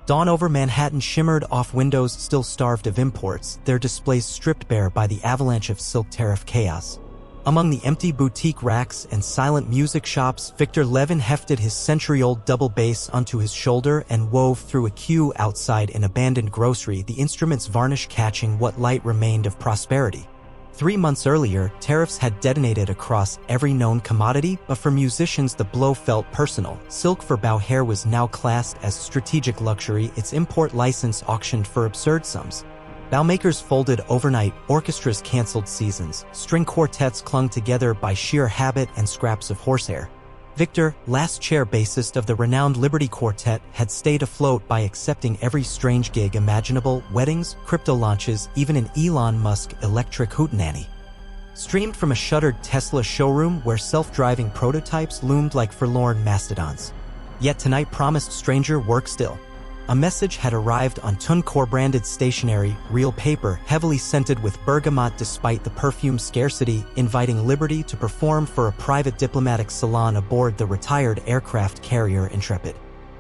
Dawn over Manhattan shimmered off windows still starved of imports, their displays stripped bare by the avalanche of silk tariff chaos. Among the empty boutique racks and silent music shops, Victor Levin hefted his century-old double bass onto his shoulder and wove through a queue outside an abandoned grocery, the instrument's varnish catching what light remained of prosperity. 3 months earlier, tariffs had detonated across every known commodity, but for musicians the blow felt personal. Silk for bow hair was now classed as strategic luxury, its import license auctioned for absurd sums. Bowmakers folded overnight, orchestras canceled seasons, string quartets clung together by sheer habit and scraps of horsehair. Victor, last chair bassist of the renowned Liberty Quartet, had stayed afloat by accepting every strange gig imaginable: weddings, crypto launches, even an Elon Musk electric hootenanny. Streamed from a shuttered Tesla showroom where self-driving prototypes loomed like forlorn mastodons. Yet tonight promised stranger work still. A message had arrived on TUNCOR-branded stationery, real paper, heavily scented with bergamot despite the perfume scarcity, inviting Liberty to perform for a private diplomatic salon aboard the retired aircraft carrier Intrepid.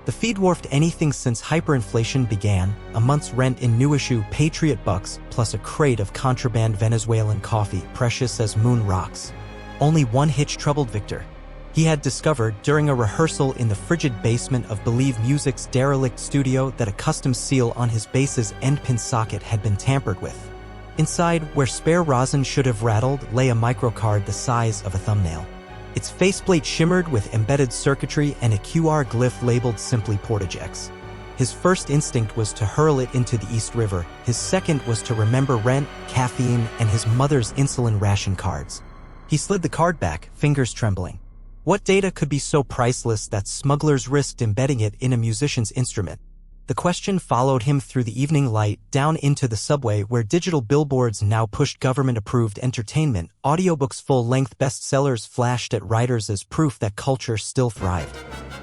The fee dwarfed anything since hyperinflation began, a month's rent in new-issue Patriot bucks, plus a crate of contraband Venezuelan coffee, precious as moon rocks. Only one hitch troubled Victor. He had discovered, during a rehearsal in the frigid basement of Believe Music's derelict studio, that a custom seal on his bass's endpin socket had been tampered with. Inside, where spare rosin should have rattled, lay a microcard the size of a thumbnail. Its faceplate shimmered with embedded circuitry and a QR glyph labeled simply Portagex. His first instinct was to hurl it into the East River. His second was to remember rent, caffeine, and his mother's insulin ration cards. He slid the card back, fingers trembling. What data could be so priceless that smugglers risked embedding it in a musician's instrument? The question followed him through the evening light, down into the subway where digital billboards now pushed government-approved entertainment. Audiobook's full-length bestsellers flashed at writers as proof that culture still thrived.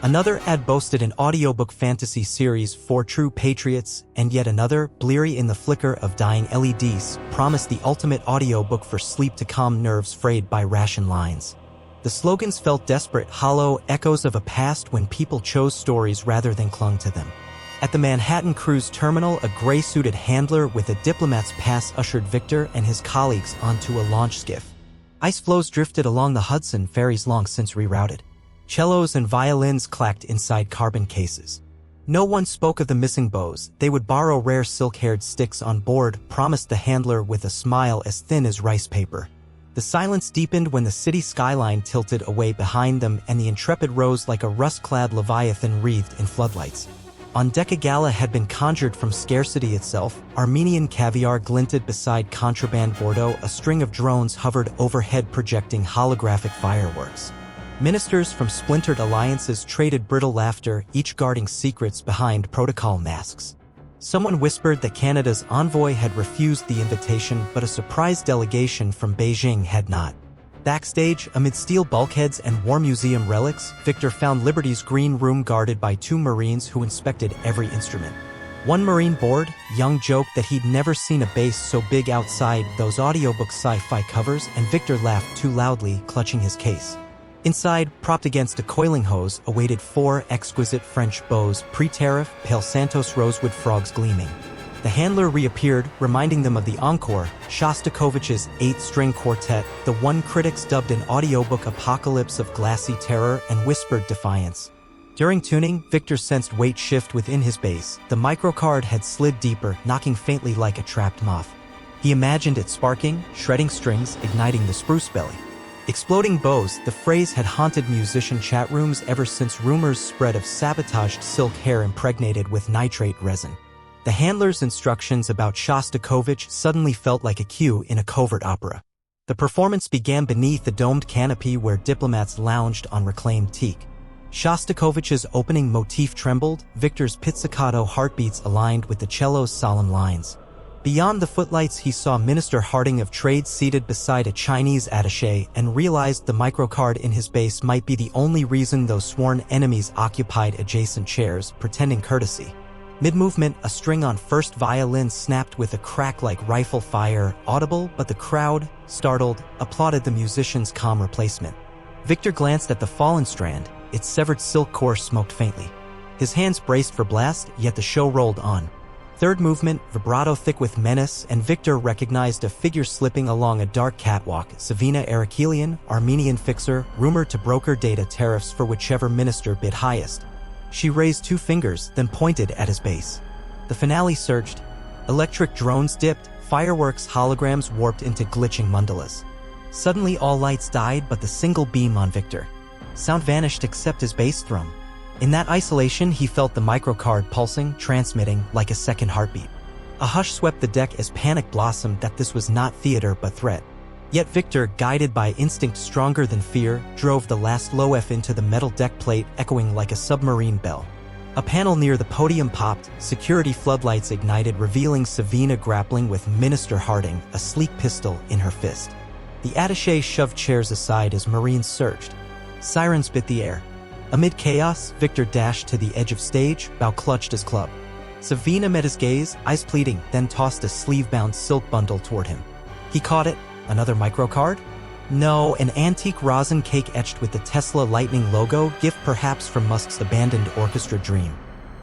Another ad boasted an audiobook fantasy series for true patriots, and yet another, bleary in the flicker of dying LEDs, promised the ultimate audiobook for sleep to calm nerves frayed by ration lines. The slogans felt desperate, hollow echoes of a past when people chose stories rather than clung to them. At the Manhattan cruise terminal, a gray-suited handler with a diplomat's pass ushered Victor and his colleagues onto a launch skiff. Ice floes drifted along the Hudson, ferries long since rerouted. Cellos and violins clacked inside carbon cases. No one spoke of the missing bows. They would borrow rare silk-haired sticks on board, promised the handler with a smile as thin as rice paper. The silence deepened when the city skyline tilted away behind them and the Intrepid rose like a rust-clad leviathan wreathed in floodlights. On deck a gala had been conjured from scarcity itself. Armenian caviar glinted beside contraband Bordeaux. A string of drones hovered overhead projecting holographic fireworks. Ministers from splintered alliances traded brittle laughter, each guarding secrets behind protocol masks. Someone whispered that Canada's envoy had refused the invitation, but a surprise delegation from Beijing had not. Backstage, amid steel bulkheads and war museum relics, Victor found Liberty's green room guarded by 2 Marines who inspected every instrument. One Marine bored, young joked that he'd never seen a bass so big outside those audiobook sci-fi covers, and Victor laughed too loudly, clutching his case. Inside, propped against a coiling hose, awaited 4 exquisite French bows, pre-tariff, pale Santos rosewood frogs gleaming. The handler reappeared, reminding them of the encore, Shostakovich's 8-string quartet, the one critics dubbed an audiobook apocalypse of glassy terror and whispered defiance. During tuning, Victor sensed weight shift within his bass. The microcard had slid deeper, knocking faintly like a trapped moth. He imagined it sparking, shredding strings, igniting the spruce belly. Exploding bows, the phrase had haunted musician chat rooms ever since rumors spread of sabotaged silk hair impregnated with nitrate resin. The handler's instructions about Shostakovich suddenly felt like a cue in a covert opera. The performance began beneath the domed canopy where diplomats lounged on reclaimed teak. Shostakovich's opening motif trembled, Victor's pizzicato heartbeats aligned with the cello's solemn lines. Beyond the footlights he saw Minister Harding of Trade seated beside a Chinese attaché and realized the microcard in his bass might be the only reason those sworn enemies occupied adjacent chairs, pretending courtesy. Mid-movement, a string on first violin snapped with a crack like rifle fire, audible, but the crowd, startled, applauded the musician's calm replacement. Victor glanced at the fallen strand, its severed silk core smoked faintly. His hands braced for blast, yet the show rolled on. Third movement, vibrato thick with menace, and Victor recognized a figure slipping along a dark catwalk. Savina Erakelian, Armenian fixer, rumored to broker data tariffs for whichever minister bid highest. She raised 2 fingers, then pointed at his base. The finale surged. Electric drones dipped, fireworks holograms warped into glitching mandalas. Suddenly all lights died but the single beam on Victor. Sound vanished except his bass drum. In that isolation, he felt the microcard pulsing, transmitting like a second heartbeat. A hush swept the deck as panic blossomed that this was not theater but threat. Yet Victor, guided by instinct stronger than fear, drove the last low F into the metal deck plate, echoing like a submarine bell. A panel near the podium popped, security floodlights ignited, revealing Savina grappling with Minister Harding, a sleek pistol in her fist. The attaché shoved chairs aside as Marines surged. Sirens bit the air. Amid chaos, Victor dashed to the edge of stage, bow clutched his club. Savina met his gaze, eyes pleading, then tossed a sleeve-bound silk bundle toward him. He caught it. Another microcard? No, an antique rosin cake etched with the Tesla Lightning logo, gift perhaps from Musk's abandoned orchestra dream.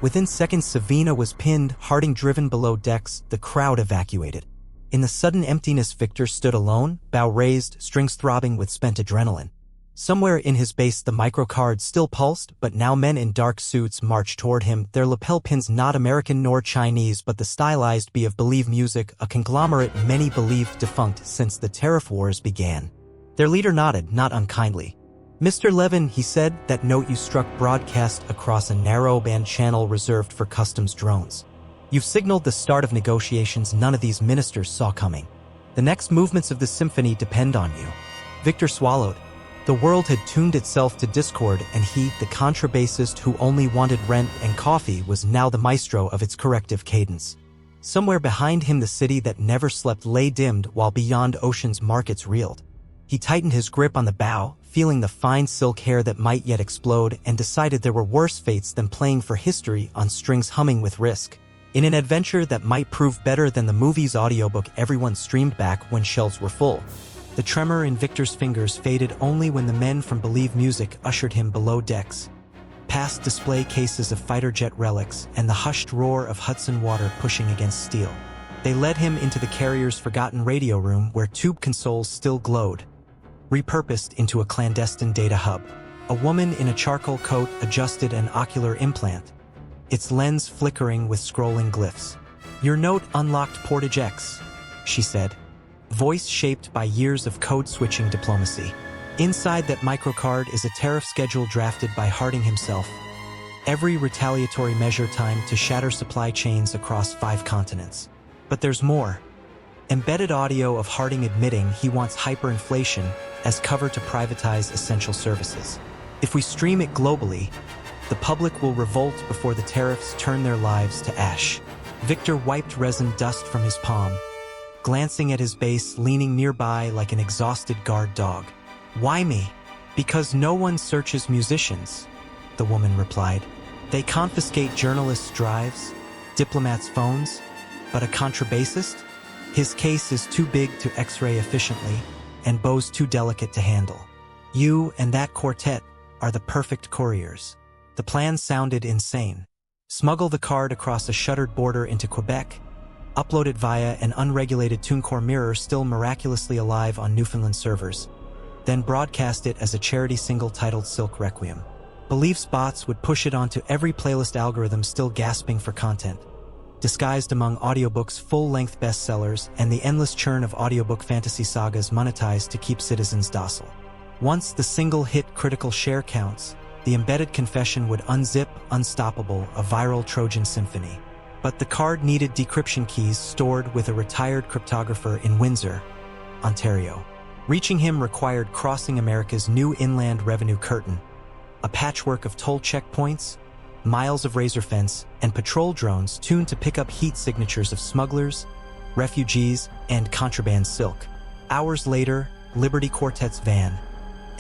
Within seconds, Savina was pinned, Harding driven below decks, the crowd evacuated. In the sudden emptiness, Victor stood alone, bow raised, strings throbbing with spent adrenaline. Somewhere in his base the microcard still pulsed, but now men in dark suits marched toward him, their lapel pins not American nor Chinese but the stylized B of Believe Music, a conglomerate many believed defunct since the tariff wars began. Their leader nodded, not unkindly. "Mr. Levin," he said, "that note you struck broadcast across a narrow-band channel reserved for customs drones. You've signaled the start of negotiations none of these ministers saw coming. The next movements of the symphony depend on you." Victor swallowed. The world had tuned itself to discord, and he, the contrabassist who only wanted rent and coffee, was now the maestro of its corrective cadence. Somewhere behind him the city that never slept lay dimmed, while beyond ocean's markets reeled. He tightened his grip on the bow, feeling the fine silk hair that might yet explode, and decided there were worse fates than playing for history on strings humming with risk. In an adventure that might prove better than the movie's audiobook everyone streamed back when shelves were full. The tremor in Victor's fingers faded only when the men from Believe Music ushered him below decks, past display cases of fighter jet relics and the hushed roar of Hudson water pushing against steel. They led him into the carrier's forgotten radio room where tube consoles still glowed, repurposed into a clandestine data hub. A woman in a charcoal coat adjusted an ocular implant, its lens flickering with scrolling glyphs. "Your note unlocked Portage X," she said, voice shaped by years of code-switching diplomacy. Inside that microcard is a tariff schedule drafted by Harding himself. Every retaliatory measure timed to shatter supply chains across 5 continents. But there's more. Embedded audio of Harding admitting he wants hyperinflation as cover to privatize essential services. If we stream it globally, the public will revolt before the tariffs turn their lives to ash. Victor wiped resin dust from his palm, glancing at his base, leaning nearby like an exhausted guard dog. "Why me?" "Because no one searches musicians," the woman replied. "They confiscate journalists' drives, diplomats' phones, but a contrabassist? His case is too big to x-ray efficiently, and bow's too delicate to handle. You and that quartet are the perfect couriers." The plan sounded insane. Smuggle the card across a shuttered border into Quebec, upload it via an unregulated TuneCore mirror still miraculously alive on Newfoundland servers, then broadcast it as a charity single titled Silk Requiem. Believe spots would push it onto every playlist algorithm still gasping for content, disguised among Audiobook's full-length bestsellers and the endless churn of audiobook fantasy sagas monetized to keep citizens docile. Once the single hit critical share counts, the embedded confession would unzip, unstoppable, a viral Trojan symphony. But the card needed decryption keys stored with a retired cryptographer in Windsor, Ontario. Reaching him required crossing America's new inland revenue curtain, a patchwork of toll checkpoints, miles of razor fence, and patrol drones tuned to pick up heat signatures of smugglers, refugees, and contraband silk. Hours later, Liberty Quartet's van,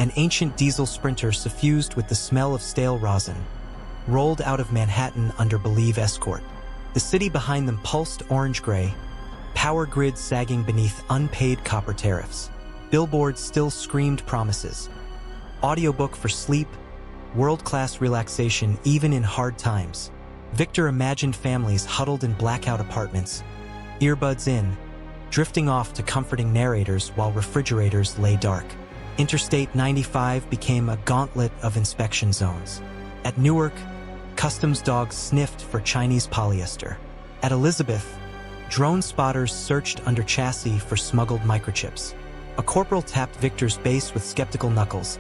an ancient diesel sprinter suffused with the smell of stale rosin, rolled out of Manhattan under Believe escort. The city behind them pulsed orange-gray, power grids sagging beneath unpaid copper tariffs. Billboards still screamed promises. Audiobook for sleep, world-class relaxation even in hard times. Victor imagined families huddled in blackout apartments, earbuds in, drifting off to comforting narrators while refrigerators lay dark. Interstate 95 became a gauntlet of inspection zones. At Newark, customs dogs sniffed for Chinese polyester. At Elizabeth, drone spotters searched under chassis for smuggled microchips. A corporal tapped Victor's bass with skeptical knuckles,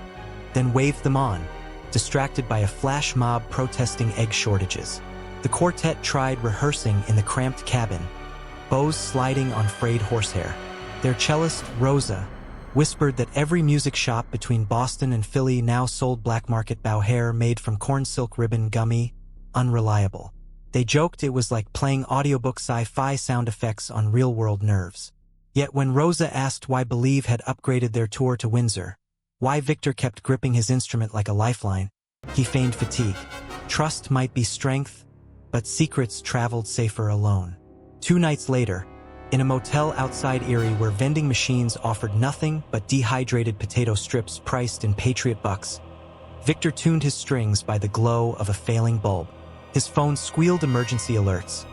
then waved them on, distracted by a flash mob protesting egg shortages. The quartet tried rehearsing in the cramped cabin, bows sliding on frayed horsehair. Their cellist, Rosa, whispered that every music shop between Boston and Philly now sold black market bow hair made from corn silk ribbon gummy, unreliable. They joked it was like playing audiobook sci-fi sound effects on real-world nerves. Yet when Rosa asked why Believe had upgraded their tour to Windsor, why Victor kept gripping his instrument like a lifeline, he feigned fatigue. Trust might be strength, but secrets traveled safer alone. 2 nights later, in a motel outside Erie where vending machines offered nothing but dehydrated potato strips priced in Patriot bucks, Victor tuned his strings by the glow of a failing bulb. His phone squealed emergency alerts.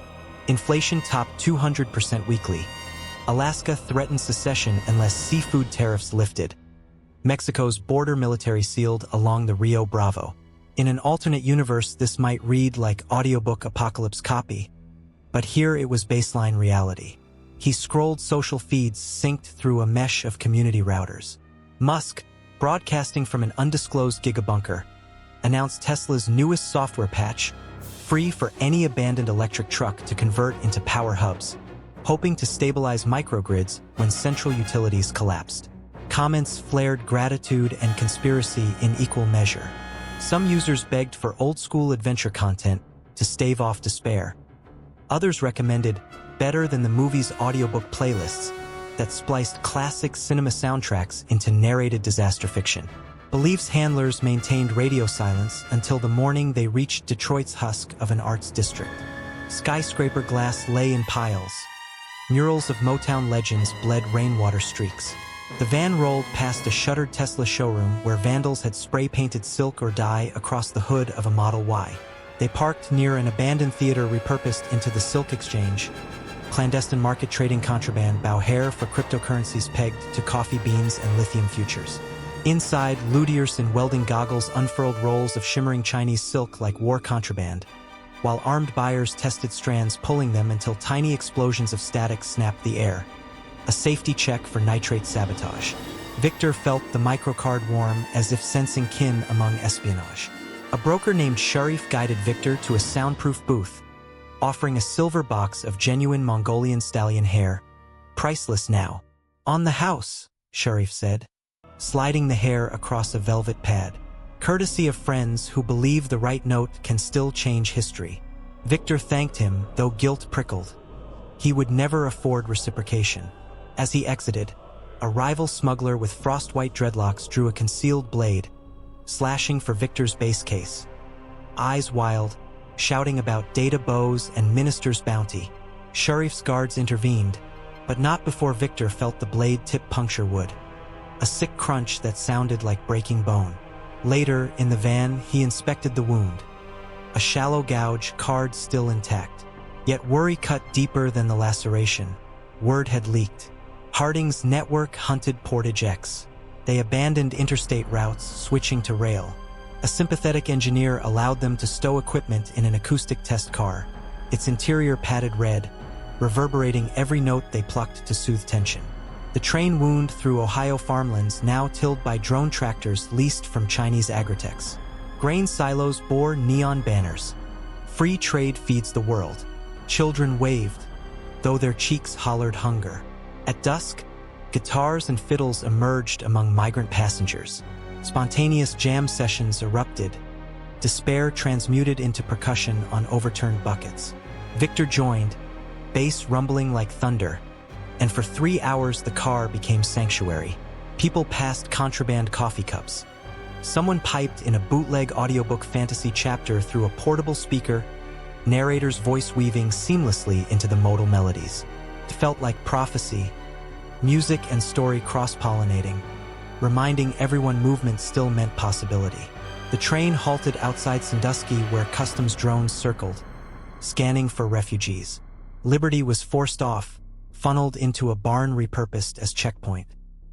Inflation topped 200% weekly. Alaska threatened secession unless seafood tariffs lifted. Mexico's border military sealed along the Rio Bravo. In an alternate universe, this might read like audiobook apocalypse copy, but here it was baseline reality. He scrolled social feeds synced through a mesh of community routers. Musk, broadcasting from an undisclosed gigabunker, announced Tesla's newest software patch, free for any abandoned electric truck to convert into power hubs, hoping to stabilize microgrids when central utilities collapsed. Comments flared gratitude and conspiracy in equal measure. Some users begged for old-school adventure content to stave off despair. Others recommended better-than-the-movies audiobook playlists that spliced classic cinema soundtracks into narrated disaster fiction. Believe's handlers maintained radio silence until the morning they reached Detroit's husk of an arts district. Skyscraper glass lay in piles. Murals of Motown legends bled rainwater streaks. The van rolled past a shuttered Tesla showroom where vandals had spray-painted silk or dye across the hood of a Model Y. They parked near an abandoned theater repurposed into the Silk Exchange, clandestine market trading contraband bow hair for cryptocurrencies pegged to coffee beans and lithium futures. Inside, luthiers in welding goggles unfurled rolls of shimmering Chinese silk like war contraband, while armed buyers tested strands, pulling them until tiny explosions of static snapped the air. A safety check for nitrate sabotage. Victor felt the microcard warm as if sensing kin among espionage. A broker named Sharif guided Victor to a soundproof booth, offering a silver box of genuine Mongolian stallion hair, priceless now. "On the house," Sharif said, sliding the hair across a velvet pad. Courtesy of friends who believe the right note can still change history. Victor thanked him, though guilt prickled. He would never afford reciprocation. As he exited, a rival smuggler with frost-white dreadlocks drew a concealed blade, slashing for Victor's base case. Eyes wild, shouting about data bows and minister's bounty. Sharif's guards intervened, but not before Victor felt the blade tip puncture wood. A sick crunch that sounded like breaking bone. Later, in the van, he inspected the wound. A shallow gouge, card still intact. Yet worry cut deeper than the laceration. Word had leaked. Harding's network hunted Portage X. They abandoned interstate routes, switching to rail. A sympathetic engineer allowed them to stow equipment in an acoustic test car, its interior padded red, reverberating every note they plucked to soothe tension. The train wound through Ohio farmlands now tilled by drone tractors leased from Chinese agritechs. Grain silos bore neon banners. Free trade feeds the world. Children waved, though their cheeks hollered hunger. At dusk, guitars and fiddles emerged among migrant passengers. Spontaneous jam sessions erupted. Despair transmuted into percussion on overturned buckets. Victor joined, bass rumbling like thunder, and for 3 hours the car became sanctuary. People passed contraband coffee cups. Someone piped in a bootleg audiobook fantasy chapter through a portable speaker, narrator's voice weaving seamlessly into the modal melodies. It felt like prophecy, music and story cross-pollinating, reminding everyone movement still meant possibility. The The train halted outside Sandusky where customs drones circled, scanning for refugees. Liberty was forced off, funneled into a barn repurposed as checkpoint.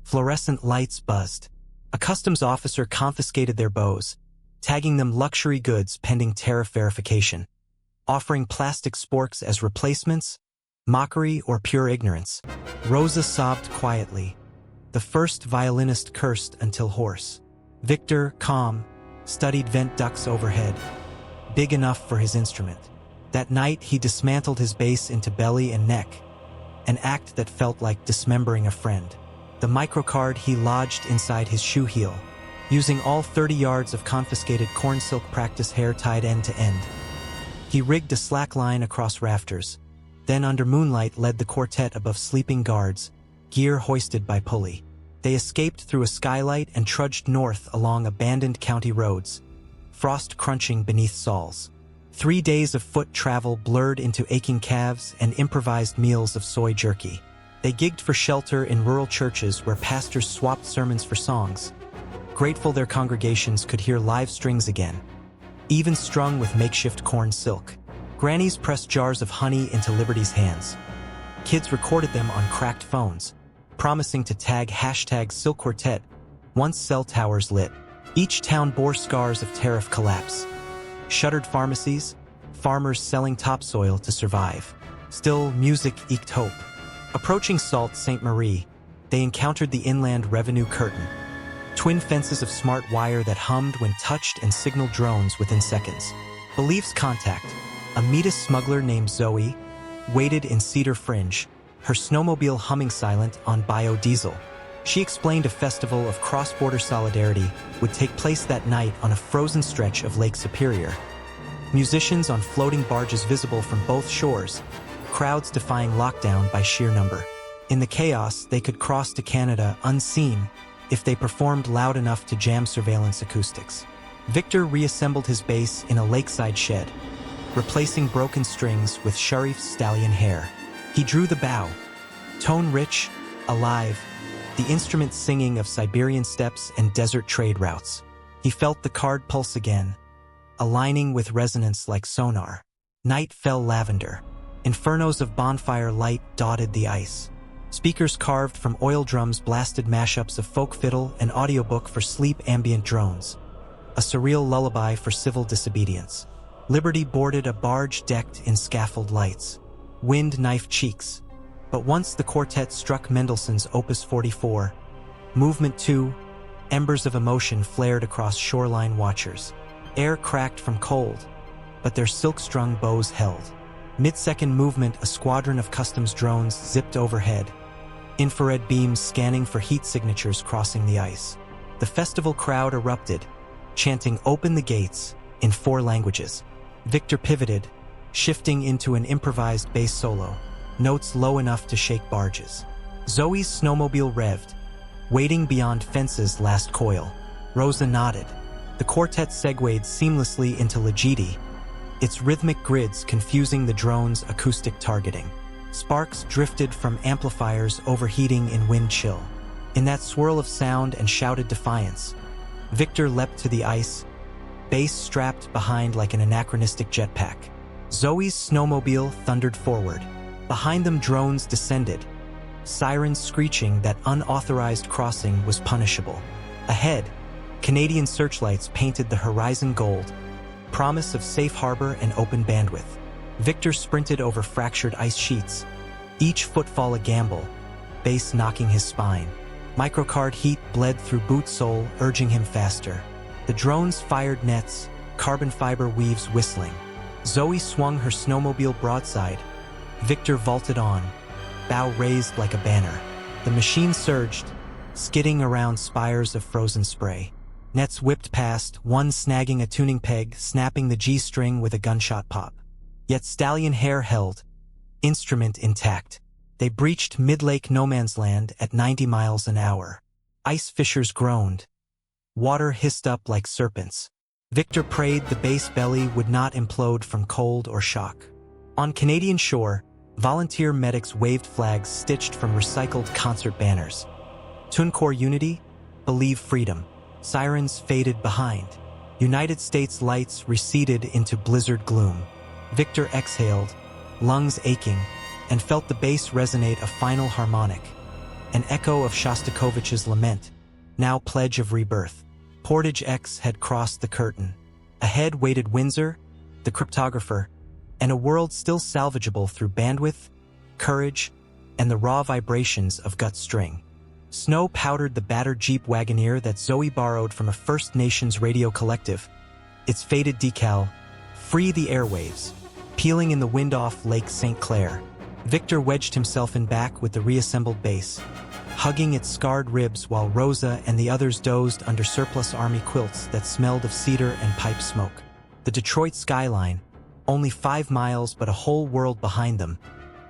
Fluorescent lights buzzed. A customs officer confiscated their bows, tagging them luxury goods pending tariff verification. Offering plastic sporks as replacements, mockery or pure ignorance. Rosa sobbed quietly. The first violinist cursed until hoarse. Victor, calm, studied vent ducts overhead, big enough for his instrument. That night he dismantled his bass into belly and neck, an act that felt like dismembering a friend. The microcard he lodged inside his shoe heel, using all 30 yards of confiscated corn silk practice hair tied end to end. He rigged a slack line across rafters, then under moonlight led the quartet above sleeping guards, gear hoisted by pulley. They escaped through a skylight and trudged north along abandoned county roads, frost crunching beneath soles. 3 days of foot travel blurred into aching calves and improvised meals of soy jerky. They gigged for shelter in rural churches where pastors swapped sermons for songs, grateful their congregations could hear live strings again, even strung with makeshift corn silk. Grannies pressed jars of honey into Liberty's hands. Kids recorded them on cracked phones, promising to tag #SilkQuartet once cell towers lit. Each town bore scars of tariff collapse. Shuttered pharmacies, farmers selling topsoil to survive. Still, music eked hope. Approaching Sault Ste. Marie, they encountered the inland revenue curtain. Twin fences of smart wire that hummed when touched and signaled drones within seconds. Beliefs contact. A Metis smuggler named Zoe waited in Cedar Fringe, her snowmobile humming silent on biodiesel. She explained a festival of cross-border solidarity would take place that night on a frozen stretch of Lake Superior. Musicians on floating barges visible from both shores, crowds defying lockdown by sheer number. In the chaos, they could cross to Canada unseen if they performed loud enough to jam surveillance acoustics. Victor reassembled his bass in a lakeside shed, replacing broken strings with Sharif's stallion hair. He drew the bow, tone-rich, alive, the instrument singing of Siberian steppes and desert trade routes. He felt the card pulse again, aligning with resonance like sonar. Night fell lavender. Infernos of bonfire light dotted the ice. Speakers carved from oil drums blasted mashups of folk fiddle and audiobook for sleep ambient drones. A surreal lullaby for civil disobedience. Liberty boarded a barge decked in scaffold lights. Wind knifed cheeks. But once the quartet struck Mendelssohn's Opus 44, Movement 2, embers of emotion flared across shoreline watchers. Air cracked from cold, but their silk-strung bows held. Mid-second movement, a squadron of customs drones zipped overhead, infrared beams scanning for heat signatures crossing the ice. The festival crowd erupted, chanting "Open the gates" in 4 languages. Victor pivoted, shifting into an improvised bass solo, notes low enough to shake barges. Zoe's snowmobile revved, waiting beyond fences' last coil. Rosa nodded. The quartet segued seamlessly into Legidi, its rhythmic grids confusing the drone's acoustic targeting. Sparks drifted from amplifiers overheating in wind chill. In that swirl of sound and shouted defiance, Victor leapt to the ice, bass strapped behind like an anachronistic jetpack. Zoe's snowmobile thundered forward. Behind them drones descended, sirens screeching that unauthorized crossing was punishable. Ahead, Canadian searchlights painted the horizon gold, promise of safe harbor and open bandwidth. Victor sprinted over fractured ice sheets, each footfall a gamble, bass knocking his spine. Microcard heat bled through boot sole, urging him faster. The drones fired nets, carbon fiber weaves whistling. Zoe swung her snowmobile broadside. Victor vaulted on, bow raised like a banner. The machine surged, skidding around spires of frozen spray. Nets whipped past, one snagging a tuning peg, snapping the G-string with a gunshot pop. Yet stallion hair held, instrument intact. They breached mid-lake no man's land at 90 miles an hour. Ice fissures groaned. Water hissed up like serpents. Victor prayed the bass belly would not implode from cold or shock. On Canadian shore, volunteer medics waved flags stitched from recycled concert banners. TuneCore Unity, Believe Freedom. Sirens faded behind. United States lights receded into blizzard gloom. Victor exhaled, lungs aching, and felt the bass resonate a final harmonic, an echo of Shostakovich's lament, now pledge of rebirth. Portage X had crossed the curtain. Ahead waited Windsor, the cryptographer, and a world still salvageable through bandwidth, courage, and the raw vibrations of gut string. Snow powdered the battered Jeep Wagoneer that Zoe borrowed from a First Nations radio collective. Its faded decal, "Free the Airwaves," peeling in the wind off Lake St. Clair. Victor wedged himself in back with the reassembled bass, hugging its scarred ribs while Rosa and the others dozed under surplus army quilts that smelled of cedar and pipe smoke. The Detroit skyline, only 5 miles but a whole world behind them,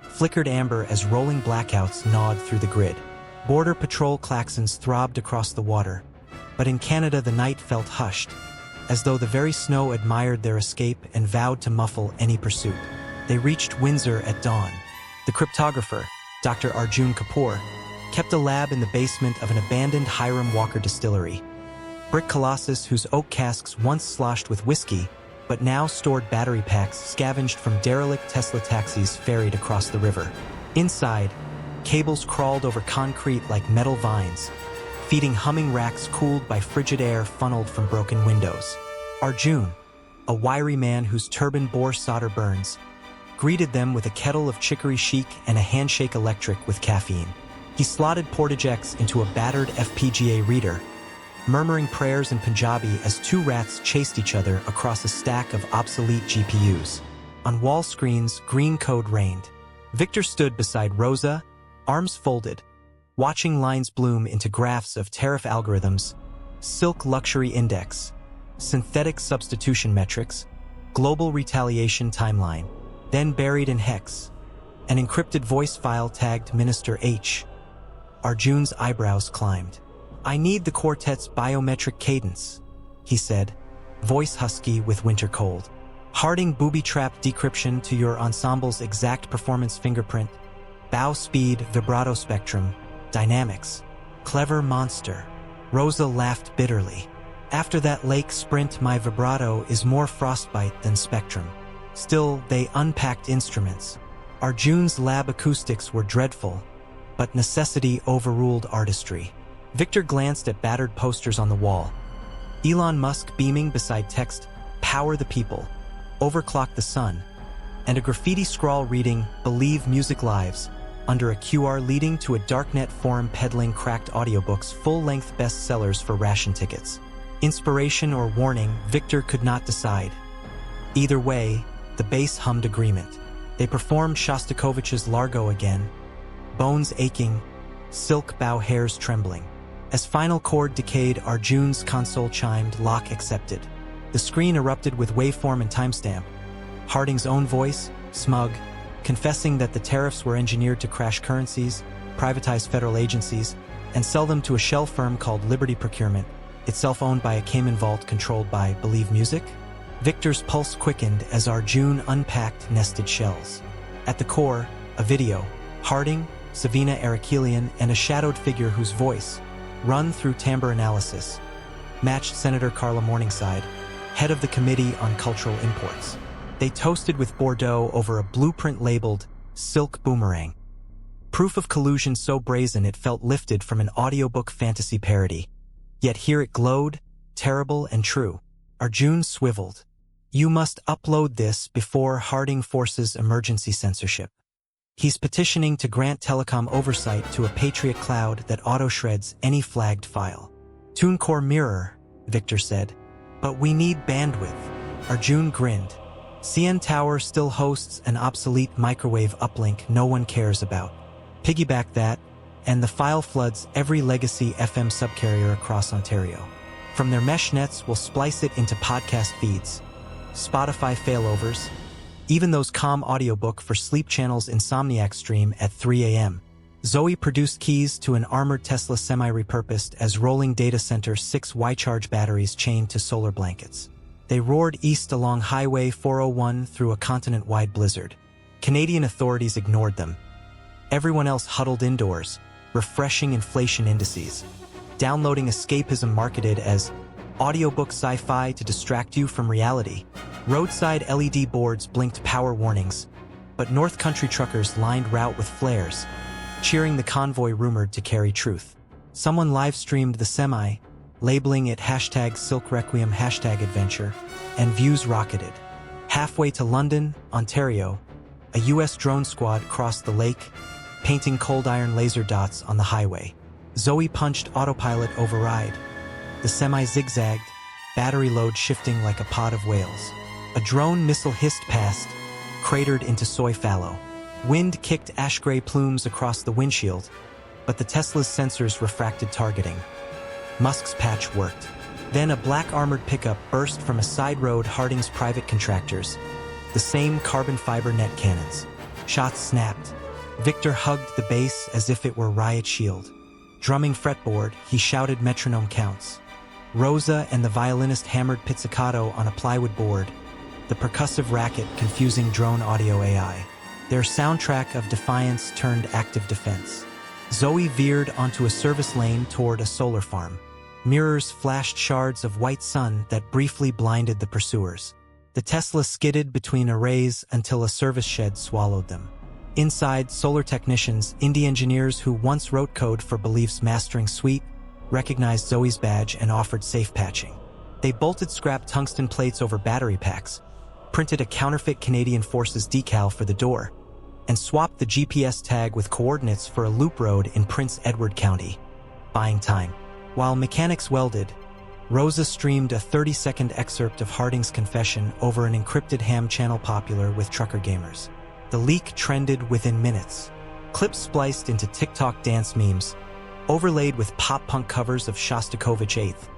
flickered amber as rolling blackouts gnawed through the grid. Border Patrol klaxons throbbed across the water, but in Canada the night felt hushed, as though the very snow admired their escape and vowed to muffle any pursuit. They reached Windsor at dawn. The cryptographer, Dr. Arjun Kapoor, kept a lab in the basement of an abandoned Hiram Walker distillery. Brick colossus whose oak casks once sloshed with whiskey, but now stored battery packs scavenged from derelict Tesla taxis ferried across the river. Inside, cables crawled over concrete like metal vines, feeding humming racks cooled by frigid air funneled from broken windows. Arjun, a wiry man whose turban bore solder burns, greeted them with a kettle of chicory chic and a handshake electric with caffeine. He slotted Portage X into a battered FPGA reader, murmuring prayers in Punjabi as 2 rats chased each other across a stack of obsolete GPUs. On wall screens, green code reigned. Victor stood beside Rosa, arms folded, watching lines bloom into graphs of tariff algorithms, silk luxury index, synthetic substitution metrics, global retaliation timeline, then buried in hex, an encrypted voice file tagged Minister H. Arjun's eyebrows climbed. "I need the quartet's biometric cadence," he said, voice husky with winter cold. "Harding booby-trap decryption to your ensemble's exact performance fingerprint, bow speed, vibrato spectrum, dynamics. Clever monster." Rosa laughed bitterly. "After that lake sprint, my vibrato is more frostbite than spectrum." Still, they unpacked instruments. Arjun's lab acoustics were dreadful, but necessity overruled artistry. Victor glanced at battered posters on the wall. Elon Musk beaming beside text, "Power the people, overclock the sun," and a graffiti scrawl reading, "Believe Music Lives," under a QR leading to a darknet forum peddling cracked audiobooks, full-length bestsellers for ration tickets. Inspiration or warning, Victor could not decide. Either way, the bass hummed agreement. They performed Shostakovich's Largo again, bones aching, silk bow hairs trembling. As final chord decayed, Arjun's console chimed, "Lock accepted." The screen erupted with waveform and timestamp. Harding's own voice, smug, confessing that the tariffs were engineered to crash currencies, privatize federal agencies, and sell them to a shell firm called Liberty Procurement, itself owned by a Cayman vault controlled by Believe Music. Victor's pulse quickened as Arjun unpacked nested shells. At the core, a video, Harding, Savina Arakelian, and a shadowed figure whose voice, run through timbre analysis, matched Senator Carla Morningside, head of the Committee on Cultural Imports. They toasted with Bordeaux over a blueprint labeled Silk Boomerang. Proof of collusion so brazen it felt lifted from an audiobook fantasy parody. Yet here it glowed, terrible and true. Arjun swiveled. "You must upload this before Harding forces emergency censorship. He's petitioning to grant telecom oversight to a Patriot cloud that auto-shreds any flagged file." "TuneCore mirror," Victor said. "But we need bandwidth." Arjun grinned. "CN Tower still hosts an obsolete microwave uplink no one cares about. Piggyback that, and the file floods every legacy FM subcarrier across Ontario. From their mesh nets, we'll splice it into podcast feeds, Spotify failovers, even those calm audiobook for sleep channels Insomniac stream at 3 a.m. Zoe produced keys to an armored Tesla semi-repurposed as rolling data center 6 Y-charge batteries chained to solar blankets. They roared east along Highway 401 through a continent-wide blizzard. Canadian authorities ignored them. Everyone else huddled indoors, refreshing inflation indices, downloading escapism marketed as Audiobook sci-fi to distract you from reality. Roadside LED boards blinked power warnings, but North Country truckers lined route with flares, cheering the convoy rumored to carry truth. Someone live-streamed the semi, labeling it #SilkRequiem #adventure, and views rocketed. Halfway to London, Ontario, a US drone squad crossed the lake, painting cold iron laser dots on the highway. Zoe punched autopilot override. The semi zigzagged, battery load shifting like a pod of whales. A drone missile hissed past, cratered into soy fallow. Wind kicked ash-gray plumes across the windshield, but the Tesla's sensors refracted targeting. Musk's patch worked. Then a black armored pickup burst from a side road. Harding's private contractors, the same carbon fiber net cannons. Shots snapped. Victor hugged the base as if it were riot shield. Drumming fretboard, he shouted metronome counts. Rosa and the violinist hammered pizzicato on a plywood board, the percussive racket confusing drone audio AI. Their soundtrack of defiance turned active defense. Zoe veered onto a service lane toward a solar farm. Mirrors flashed shards of white sun that briefly blinded the pursuers. The Tesla skidded between arrays until a service shed swallowed them. Inside, solar technicians, indie engineers who once wrote code for Belief's mastering suite, recognized Zoe's badge and offered safe patching. They bolted scrap tungsten plates over battery packs, printed a counterfeit Canadian Forces decal for the door, and swapped the GPS tag with coordinates for a loop road in Prince Edward County, buying time. While mechanics welded, Rosa streamed a 30-second excerpt of Harding's confession over an encrypted ham channel popular with trucker gamers. The leak trended within minutes. Clips spliced into TikTok dance memes, overlaid with pop-punk covers of Shostakovich 8th.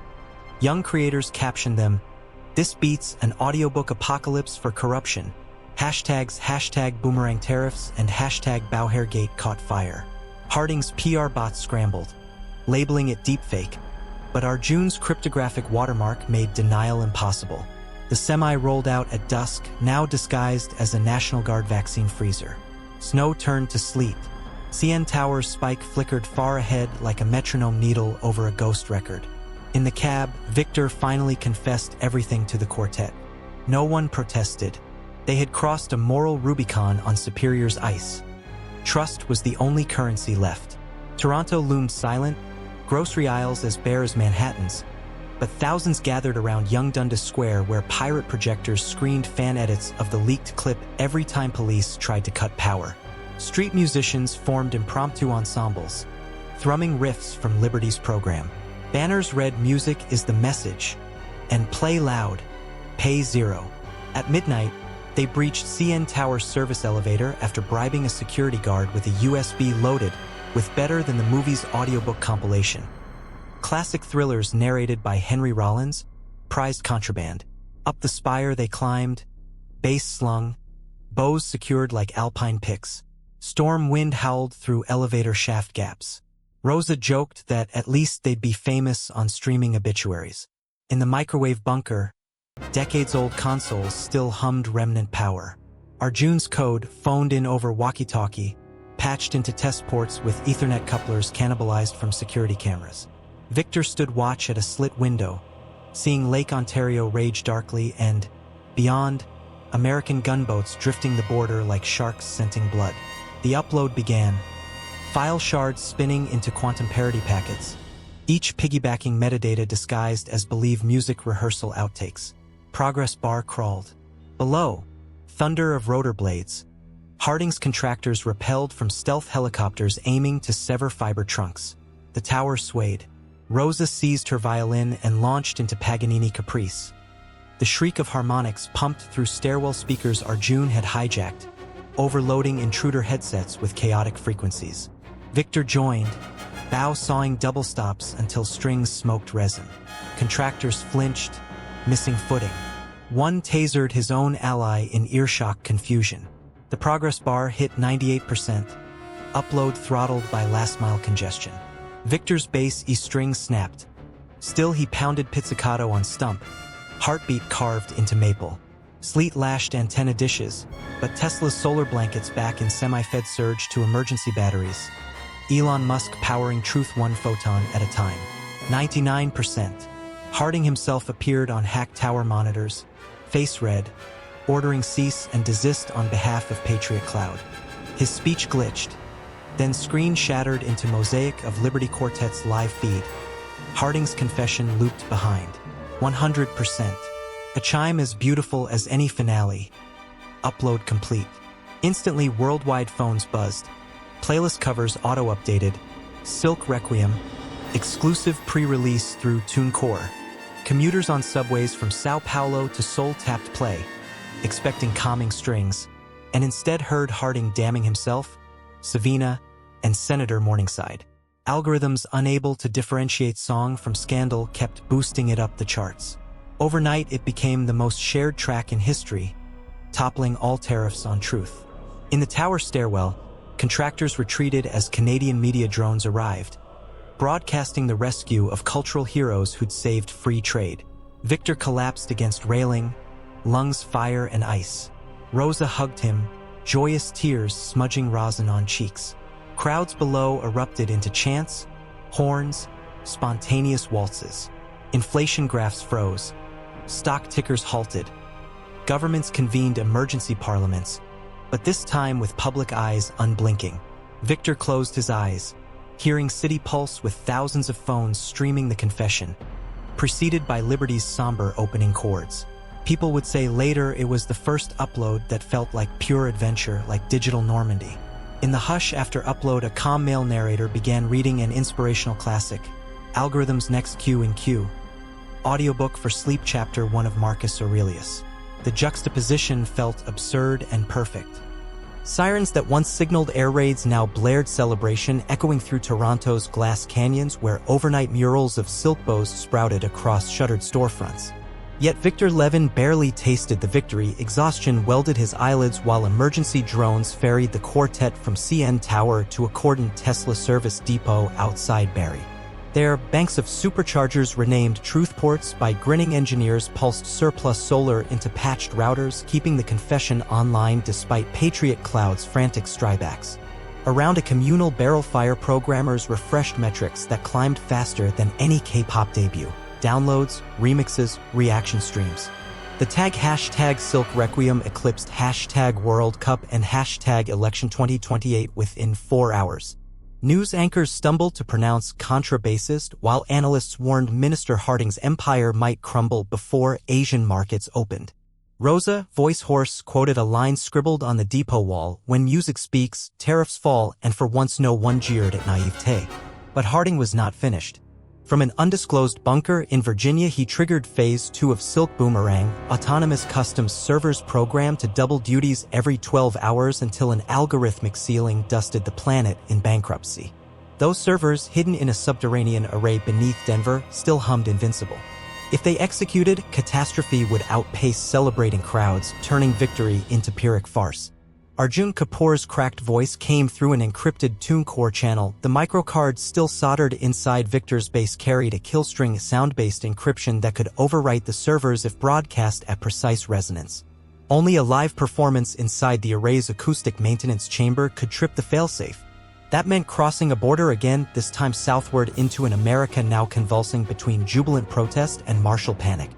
Young creators captioned them, "This beats an audiobook apocalypse for corruption." Hashtags #Boomerang Tariffs and #Bowhairgate caught fire. Harding's PR bot scrambled, labeling it deepfake, but Arjun's cryptographic watermark made denial impossible. The semi rolled out at dusk, now disguised as a National Guard vaccine freezer. Snow turned to sleet. CN Tower's spike flickered far ahead like a metronome needle over a ghost record. In the cab, Victor finally confessed everything to the quartet. No one protested. They had crossed a moral Rubicon on Superior's ice. Trust was the only currency left. Toronto loomed silent, grocery aisles as bare as Manhattan's, but thousands gathered around Yonge Dundas Square where pirate projectors screened fan edits of the leaked clip every time police tried to cut power. Street musicians formed impromptu ensembles, thrumming riffs from Liberty's program. Banners read "Music is the message" and "Play loud, pay zero." At midnight, they breached CN Tower's service elevator after bribing a security guard with a USB loaded with Better Than the Movie's audiobook compilation. Classic thrillers narrated by Henry Rollins prized contraband. Up the spire they climbed, bass slung, bows secured like alpine picks. Storm wind howled through elevator shaft gaps. Rosa joked that at least they'd be famous on streaming obituaries. In the microwave bunker, decades-old consoles still hummed remnant power. Arjun's code, phoned in over walkie-talkie, patched into test ports with Ethernet couplers cannibalized from security cameras. Victor stood watch at a slit window, seeing Lake Ontario rage darkly and, beyond, American gunboats drifting the border like sharks scenting blood. The upload began, file shards spinning into quantum parity packets, each piggybacking metadata disguised as Believe music rehearsal outtakes. Progress bar crawled. Below, thunder of rotor blades. Harding's contractors repelled from stealth helicopters aiming to sever fiber trunks. The tower swayed. Rosa seized her violin and launched into Paganini Caprice. The shriek of harmonics pumped through stairwell speakers Arjun had hijacked, overloading intruder headsets with chaotic frequencies. Victor joined, bow sawing double stops until strings smoked resin. Contractors flinched, missing footing. One tasered his own ally in earshock confusion. The progress bar hit 98%, upload throttled by last-mile congestion. Victor's bass E-string snapped. Still he pounded pizzicato on stump, heartbeat carved into maple. Sleet lashed antenna dishes, but Tesla's solar blankets back in semi-fed surge to emergency batteries. Elon Musk powering truth one photon at a time. 99%. Harding himself appeared on hacked tower monitors, face red, ordering cease and desist on behalf of Patriot Cloud. His speech glitched, then screen shattered into mosaic of Liberty Quartet's live feed. Harding's confession looped behind. 100%. A chime as beautiful as any finale. Upload complete. Instantly, worldwide phones buzzed. Playlist covers auto-updated. Silk Requiem. Exclusive pre-release through TuneCore. Commuters on subways from Sao Paulo to Seoul tapped play, expecting calming strings, and instead heard Harding damning himself, Savina, and Senator Morningside. Algorithms unable to differentiate song from scandal kept boosting it up the charts. Overnight, it became the most shared track in history, toppling all tariffs on Truth. In the tower stairwell, contractors retreated as Canadian media drones arrived, broadcasting the rescue of cultural heroes who'd saved free trade. Victor collapsed against railing, lungs fire and ice. Rosa hugged him, joyous tears smudging rosin on cheeks. Crowds below erupted into chants, horns, spontaneous waltzes. Inflation graphs froze. Stock tickers halted. Governments convened emergency parliaments, but this time with public eyes unblinking. Victor closed his eyes, hearing City Pulse with thousands of phones streaming the confession, preceded by Liberty's somber opening chords. People would say later it was the first upload that felt like pure adventure, like digital Normandy. In the hush after upload, a calm male narrator began reading an inspirational classic, Algorithm's Next Q in Q, Audiobook for Sleep Chapter 1 of Marcus Aurelius. The juxtaposition felt absurd and perfect. Sirens that once signaled air raids now blared celebration, echoing through Toronto's glass canyons where overnight murals of silk bows sprouted across shuttered storefronts. Yet Victor Levin barely tasted the victory. Exhaustion welded his eyelids while emergency drones ferried the quartet from CN Tower to a cordoned Tesla service depot outside Barrie. There, banks of superchargers renamed truth ports by grinning engineers pulsed surplus solar into patched routers, keeping the confession online despite Patriot Cloud's frantic strybacks. Around a communal barrel fire, programmers refreshed metrics that climbed faster than any K-pop debut. Downloads, remixes, reaction streams. The tag hashtag Silk Requiem eclipsed hashtag World Cup and hashtag Election 2028 within 4 hours. News anchors stumbled to pronounce contrabassist, while analysts warned Minister Harding's empire might crumble before Asian markets opened. Rosa, voice hoarse, quoted a line scribbled on the depot wall, "When music speaks, tariffs fall," and for once no one jeered at naivete. But Harding was not finished. From an undisclosed bunker in Virginia, he triggered Phase 2 of Silk Boomerang, autonomous customs servers programmed to double duties every 12 hours until an algorithmic ceiling dusted the planet in bankruptcy. Those servers, hidden in a subterranean array beneath Denver, still hummed invincible. If they executed, catastrophe would outpace celebrating crowds, turning victory into Pyrrhic farce. Arjun Kapoor's cracked voice came through an encrypted TuneCore channel. The microcard still soldered inside Victor's base carried a killstring sound-based encryption that could overwrite the servers if broadcast at precise resonance. Only a live performance inside the array's acoustic maintenance chamber could trip the failsafe. That meant crossing a border again, this time southward into an America now convulsing between jubilant protest and martial panic.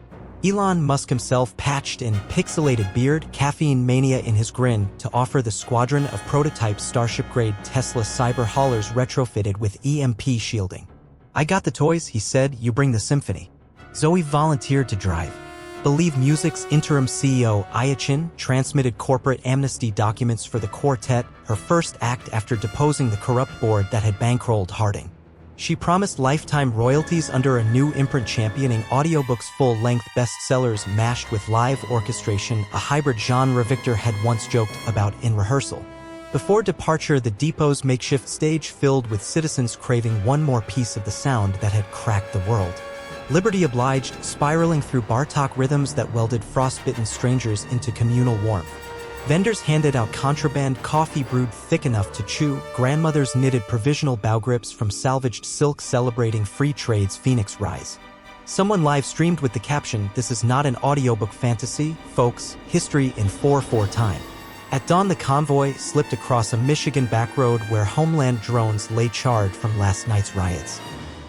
Elon Musk himself, patched in pixelated beard, caffeine mania in his grin, to offer the squadron of prototype Starship-grade Tesla cyber haulers retrofitted with EMP shielding. "I got the toys," he said, "you bring the symphony." Zoe volunteered to drive. Believe Music's interim CEO, Ayachin, transmitted corporate amnesty documents for the quartet, her first act after deposing the corrupt board that had bankrolled Harding. She promised lifetime royalties under a new imprint championing Audiobook's full-length bestsellers mashed with live orchestration, a hybrid genre Victor had once joked about in rehearsal. Before departure, the depot's makeshift stage filled with citizens craving one more piece of the sound that had cracked the world. Liberty obliged, spiraling through Bartok rhythms that welded frostbitten strangers into communal warmth. Vendors handed out contraband coffee brewed thick enough to chew, grandmothers knitted provisional bow grips from salvaged silk celebrating free trade's phoenix rise. Someone live-streamed with the caption, "This is not an audiobook fantasy, folks, history in 4/4 time." At dawn, the convoy slipped across a Michigan backroad where Homeland drones lay charred from last night's riots.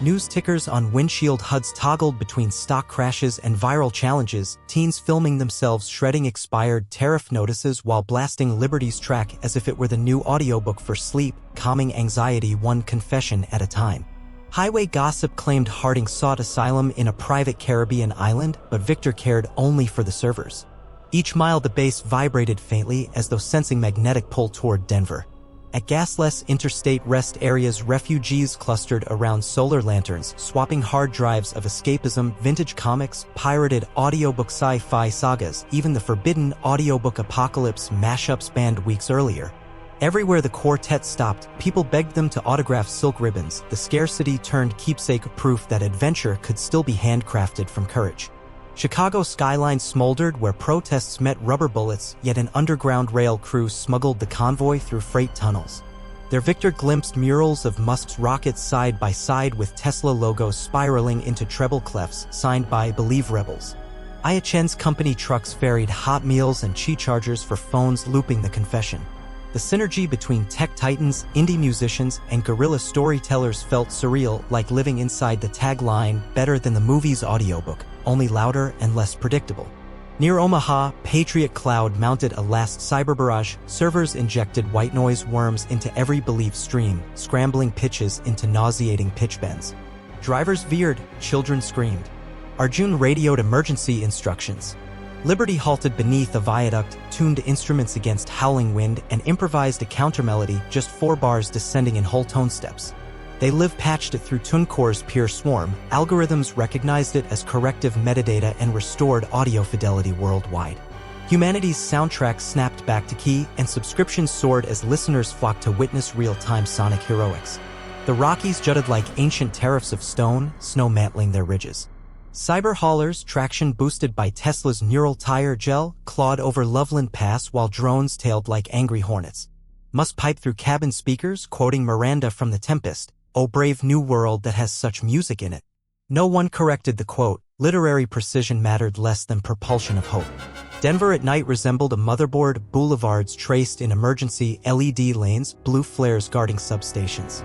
News tickers on windshield HUDs toggled between stock crashes and viral challenges, teens filming themselves shredding expired tariff notices while blasting Liberty's track as if it were the new audiobook for sleep, calming anxiety one confession at a time. Highway gossip claimed Harding sought asylum in a private Caribbean island, but Victor cared only for the servers. Each mile the base vibrated faintly as though sensing magnetic pull toward Denver. At gasless interstate rest areas, refugees clustered around solar lanterns, swapping hard drives of escapism, vintage comics, pirated audiobook sci-fi sagas, even the forbidden audiobook apocalypse mashups banned weeks earlier. Everywhere the quartet stopped, people begged them to autograph silk ribbons. The scarcity turned keepsake proof that adventure could still be handcrafted from courage. Chicago skyline smoldered where protests met rubber bullets, yet an underground rail crew smuggled the convoy through freight tunnels. Their Victor glimpsed murals of Musk's rockets side by side with Tesla logos spiraling into treble clefs signed by Believe Rebels. Iachen's company trucks ferried hot meals and chi-chargers for phones looping the confession. The synergy between tech titans, indie musicians, and guerrilla storytellers felt surreal, like living inside the tagline, "Better than the movie's audiobook, only louder and less predictable." Near Omaha, Patriot Cloud mounted a last cyber barrage. Servers injected white noise worms into every Believe stream, scrambling pitches into nauseating pitch bends. Drivers veered, children screamed. Arjun radioed emergency instructions. Liberty halted beneath a viaduct, tuned instruments against howling wind, and improvised a countermelody, just 4 bars descending in whole tone steps. They patched it through TuneCore's pure swarm. Algorithms recognized it as corrective metadata and restored audio fidelity worldwide. Humanity's soundtrack snapped back to key, and subscriptions soared as listeners flocked to witness real-time sonic heroics. The Rockies jutted like ancient tariffs of stone, snow mantling their ridges. Cyber haulers, traction boosted by Tesla's neural tire gel, clawed over Loveland Pass while drones tailed like angry hornets. Musk piped through cabin speakers, quoting Miranda from The Tempest, "Oh brave new world that has such music in it." No one corrected the quote. Literary precision mattered less than propulsion of hope. Denver at night resembled a motherboard, boulevards traced in emergency LED lanes, blue flares guarding substations.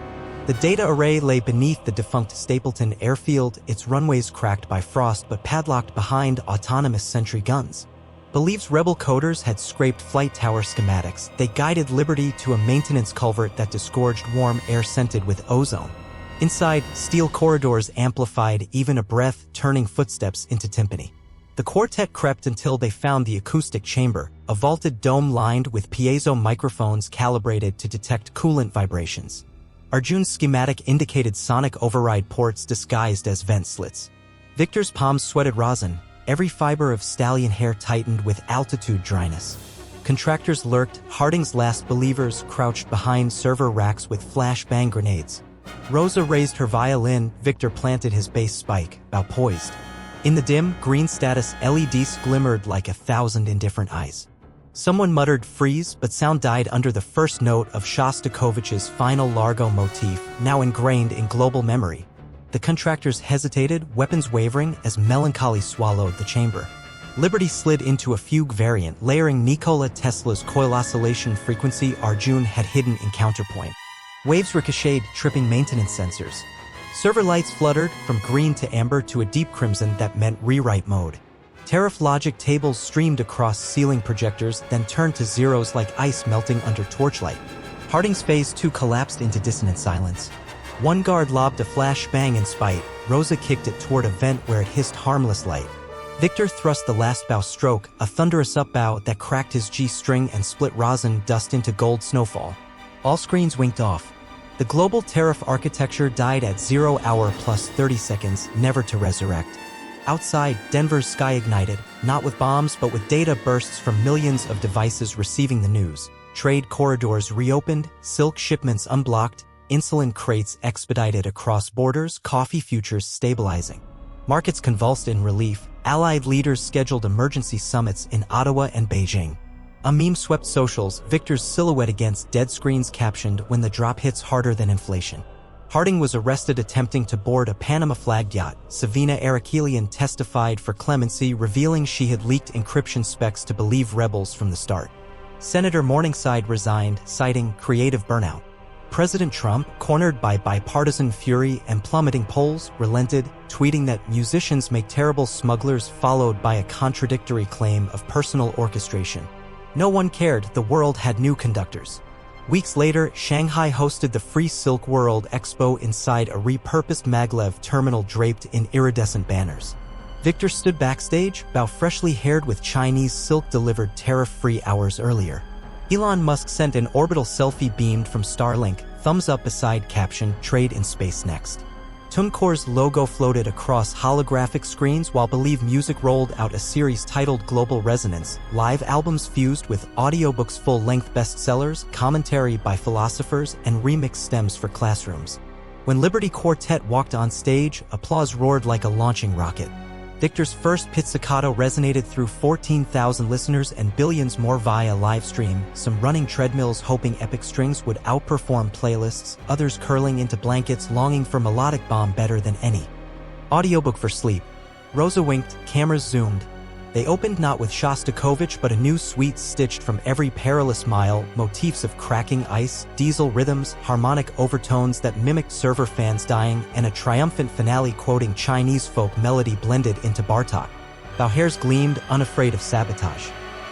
The data array lay beneath the defunct Stapleton airfield, its runways cracked by frost but padlocked behind autonomous sentry guns. Believe's rebel coders had scraped flight tower schematics. They guided Liberty to a maintenance culvert that disgorged warm air scented with ozone. Inside, steel corridors amplified even a breath, turning footsteps into timpani. The quartet crept until they found the acoustic chamber, a vaulted dome lined with piezo microphones calibrated to detect coolant vibrations. Arjun's schematic indicated sonic override ports disguised as vent slits. Victor's palms sweated rosin, every fiber of stallion hair tightened with altitude dryness. Contractors lurked, Harding's last believers crouched behind server racks with flashbang grenades. Rosa raised her violin, Victor planted his bass spike, bow poised. In the dim, green status LEDs glimmered like 1,000 indifferent eyes. Someone muttered freeze, but sound died under the first note of Shostakovich's final Largo motif, now ingrained in global memory. The contractors hesitated, weapons wavering, as melancholy swallowed the chamber. Liberty slid into a fugue variant, layering Nikola Tesla's coil oscillation frequency Arjun had hidden in counterpoint. Waves ricocheted, tripping maintenance sensors. Server lights fluttered, from green to amber to a deep crimson that meant rewrite mode. Tariff logic tables streamed across ceiling projectors, then turned to zeros like ice melting under torchlight. Harding's phase 2 collapsed into dissonant silence. One guard lobbed a flash bang in spite. Rosa kicked it toward a vent where it hissed harmless light. Victor thrust the last bow stroke, a thunderous up-bow that cracked his G-string and split rosin dust into gold snowfall. All screens winked off. The global tariff architecture died at 0 hour plus 30 seconds, never to resurrect. Outside, Denver's sky ignited, not with bombs but with data bursts from millions of devices receiving the news. Trade corridors reopened, silk shipments unblocked, insulin crates expedited across borders, coffee futures stabilizing. Markets convulsed in relief, allied leaders scheduled emergency summits in Ottawa and Beijing. A meme swept socials, Victor's silhouette against dead screens captioned, "When the drop hits harder than inflation." Harding was arrested attempting to board a Panama-flagged yacht. Savina Arakelian testified for clemency, revealing she had leaked encryption specs to Believe Rebels from the start. Senator Morningside resigned, citing creative burnout. President Trump, cornered by bipartisan fury and plummeting polls, relented, tweeting that musicians make terrible smugglers, followed by a contradictory claim of personal orchestration. No one cared, the world had new conductors. Weeks later, Shanghai hosted the Free Silk World Expo inside a repurposed maglev terminal draped in iridescent banners. Victor stood backstage, bow freshly haired with Chinese silk delivered tariff-free hours earlier. Elon Musk sent an orbital selfie beamed from Starlink, thumbs up beside caption, "Trade in space next." TuneCore's logo floated across holographic screens while Believe Music rolled out a series titled Global Resonance, live albums fused with audiobooks, full-length bestsellers, commentary by philosophers, and remix stems for classrooms. When Liberty Quartet walked on stage, applause roared like a launching rocket. Victor's first pizzicato resonated through 14,000 listeners and billions more via live stream, some running treadmills hoping epic strings would outperform playlists, others curling into blankets longing for melodic bomb better than any. Audiobook for sleep. Rosa winked, cameras zoomed. They opened not with Shostakovich but a new suite stitched from every perilous mile, motifs of cracking ice, diesel rhythms, harmonic overtones that mimicked server fans dying, and a triumphant finale quoting Chinese folk melody blended into Bartok. Bauhair's gleamed, unafraid of sabotage.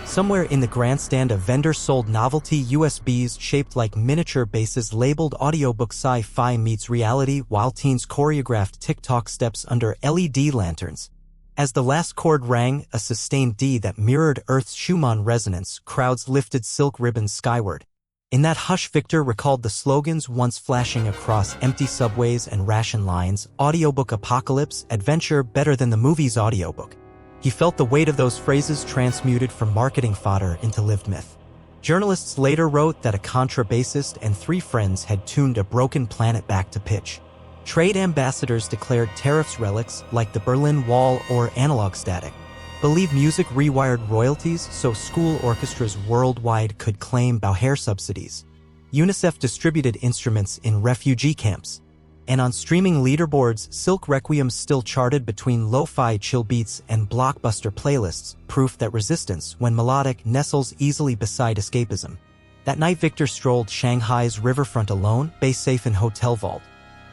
Somewhere in the grandstand a vendor sold novelty USBs shaped like miniature basses labeled audiobook sci-fi meets reality while teens choreographed TikTok steps under LED lanterns. As the last chord rang, a sustained D that mirrored Earth's Schumann resonance, crowds lifted silk ribbons skyward. In that hush, Victor recalled the slogans once flashing across empty subways and ration lines, audiobook apocalypse, adventure better than the movie's audiobook. He felt the weight of those phrases transmuted from marketing fodder into lived myth. Journalists later wrote that a contrabassist and 3 friends had tuned a broken planet back to pitch. Trade ambassadors declared tariffs relics like the Berlin Wall or analog static. Believe Music rewired royalties so school orchestras worldwide could claim Bauhair subsidies. UNICEF distributed instruments in refugee camps. And on streaming leaderboards, Silk Requiems still charted between lo-fi chill beats and blockbuster playlists, proof that resistance, when melodic, nestles easily beside escapism. That night Victor strolled Shanghai's riverfront alone, base safe in hotel vault.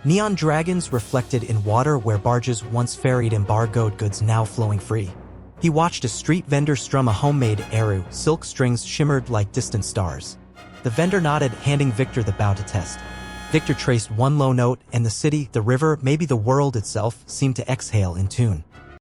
Neon dragons reflected in water where barges once ferried embargoed goods now flowing free. He watched a street vendor strum a homemade eru, silk strings shimmered like distant stars. The vendor nodded, handing Victor the bow to test. Victor traced one low note, and the city, the river, maybe the world itself, seemed to exhale in tune.